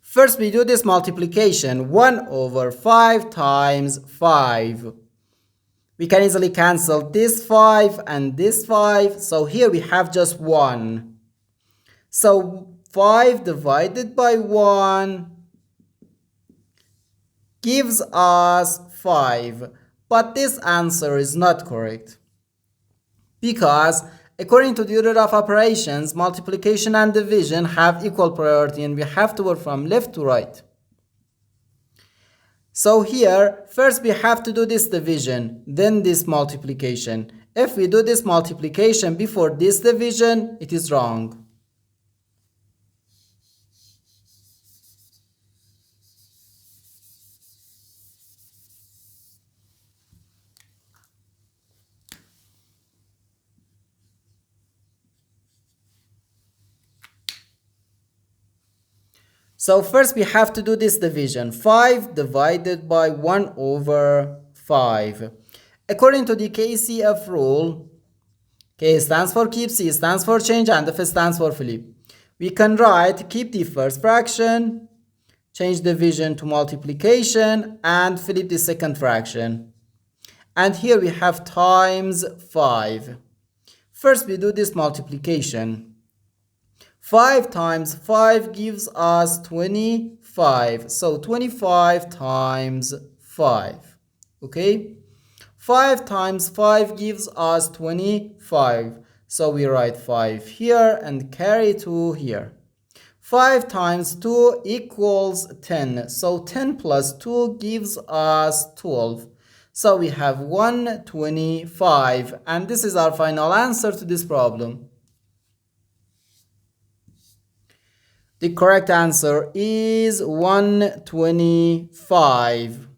First we do this multiplication, 1 over 5 times 5. We can easily cancel this 5 and this 5, so here we have just 1. So 5 divided by 1 gives us 5. But this answer is not correct, because according to the order of operations, multiplication and division have equal priority and we have to work from left to right. So here, first we have to do this division, then this multiplication. If we do this multiplication before this division, it is wrong. So first we have to do this division, 5 divided by 1 over 5. According to the KCF rule, K stands for keep, C stands for change, and F stands for flip. We can write keep the first fraction, change division to multiplication, and flip the second fraction. And here we have times 5. First we do this multiplication. 5 times 5 gives us 25. So 25 times 5. Okay? 5 times 5 gives us 25. So we write 5 here and carry 2 here. 5 times 2 equals 10. So 10 plus 2 gives us 12. So we have 125. And this is our final answer to this problem. The correct answer is 125.